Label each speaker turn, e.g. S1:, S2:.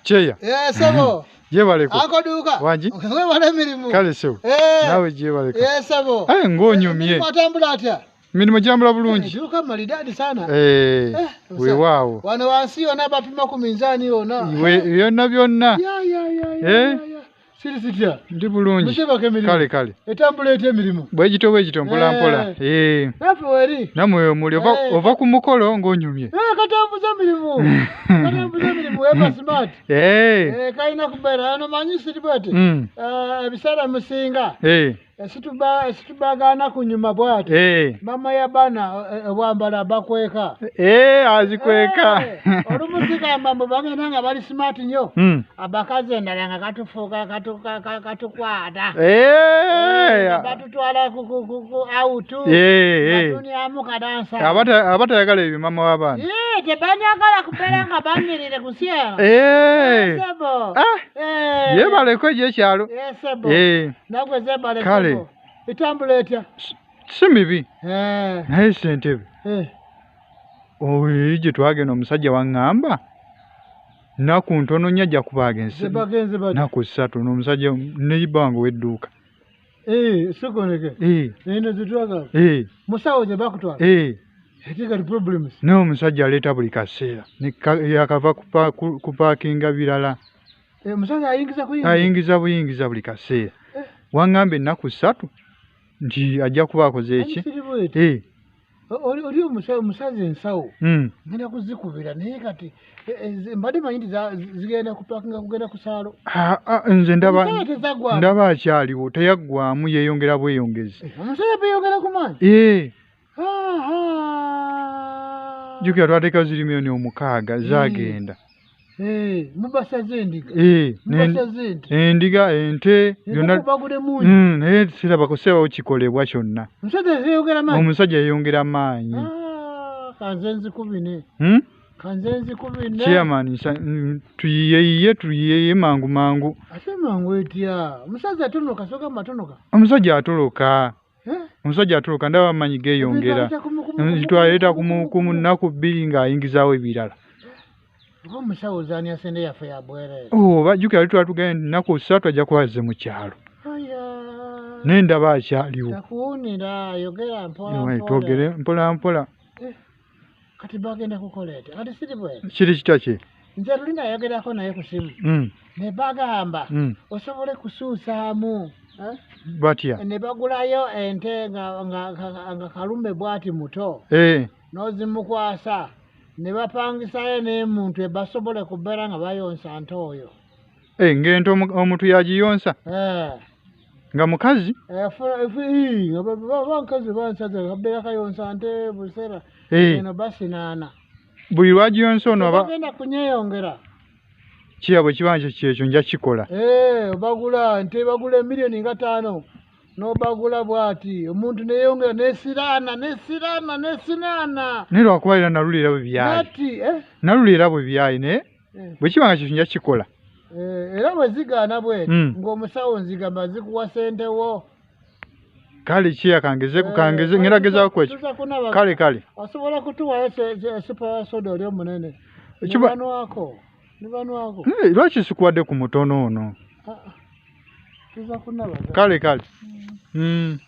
S1: Cheya.
S2: Sabo.
S1: Jebaleko.
S2: Akoduka.
S1: Wanji.
S2: Wewe wale mirimu.
S1: Kale sewo. Nawe jebaleko.
S2: Sabo.
S1: Ngonyumye.
S2: Matambula atya.
S1: Mirimu jambula bulungi.
S2: Duka malidadi sana.
S1: Weewaawo.
S2: Wano wansi yona bapima ku minzani yona.
S1: Byonna byonna.
S2: Ya. Siri sitya.
S1: Ndi bulungi. Kale.
S2: Etambula ete emirimu.
S1: Bwegito mpola.
S2: Nafe weri.
S1: Namwe omuli ova ku mukolo ng'onyumye.
S2: Katambuza emirimu eba smart. Kaina kubeera ano manyi siri bwete. Ebiseera musinga. Situbagana kunyuma bwate. Mama ya bana wambala bakweka.
S1: Azikweka.
S2: Olumuzika mambo bagenda nga bali smart nnyo. Abakazi endala nga katufuuka katukwata. Batutwala ku autu. Batuniamu kadansa.
S1: Abatayagala ebyo mama w'abaana.
S2: Tebanyagala kubeera nga bamirire ku syera. Sebo.
S1: Yebaleko ekyalo.
S2: Sebo. Nagwe zebaleko.
S1: Kale.
S2: Etambula etya?
S1: Si mibi. Naye ssentebe. Gye twagenda omusajja waŋŋamba nnaku ntono nnyo ajja kubaaga ensi. Nnaku 3 n'omusajja neiba wange w'edduuka.
S2: Sikoneke. Eno zitwaga. Musawo gye bakutwala. Etigati problems.
S1: N'omusajja aleeta buli kaseera. Yakava kupaakinga birala.
S2: Omusajja
S1: ayingiza buli kaseera. Waŋŋamba ennaku 3 nti ajja kuba akoze eki.
S2: Oli omusazi ensawo. Ngenda kuzikubira naye kati mbadde manyi nti zigenda kupaakinga kugenda ku saalo.
S1: Nze ndaba akyaliwo teyaggwamu yeeyongera bweyongezi.
S2: Omusajja bweyongera ku maanyi?
S1: Jjukira twateeka ziri milioni 6 zaagenda.
S2: Mubasaze endiga.
S1: Endiga, ente, byonna. Naye sirabako seebawo kikolebwa kyonna. Omusajja yeeyongera maanyi.
S2: Kanzenzi kubine.
S1: Chairman, tuyiye mangu.
S2: Ate mangu etya? Omusajja atonoka soka matonoka.
S1: Omusajja atoloka. Ndaba amanyi geeyongera. Twaleeta ku nnaku 2 ng'ayingizaawo ebirala.
S2: Omusawo zaani asende yaffe ya bwerere.
S1: Bajjukira twatugenda nnaku 3 ajja kwaze mu kyalo. Naye ndaba akyaliwo.
S2: Takuwunira yogera
S1: mpola.
S2: Kati bagenda kukola ete. Kati siri bwete.
S1: Kiri kitaki?
S2: Nze tulinda ayogerako naye ku simu. Ne bagamba osobole kusuusaamu.
S1: Batya?
S2: Ne bagulayo ente nga kalumbe bwati muto. N'ozimukwasa. Ne bapangisayo n'emuntu basobole kubeera nga bayonsa nte oyo.
S1: Ng'ente omuntu yagiyonsa? Nga mukazi?
S2: Bankazi bansaza kabeera kayonsa nte buseera. Eno basinaana.
S1: Buli lwagiyonsa ono
S2: bagenda kunyeyongera.
S1: Kiyabwe kibanja kyekyo nja kikola.
S2: Bagula nte bagula emiliyoni nga 5. N'obagula bwati omuntu neyongera nesiraana.
S1: Naye lwakuba nalulira bwe byayi naye bwe kibanga kyekyo nja kikola.
S2: Era bwe zigaana bwete ng'omusawo nzigamba zikuwa sente wo.
S1: Kale kiya kangeze ngerageza kwekyo. Kale.
S2: Osobola kutuwayo super soda oli omunene. Nibanwako.
S1: Lwaki sikuwadde ku mutono ono?
S2: Tuza kunaba.
S1: Kale.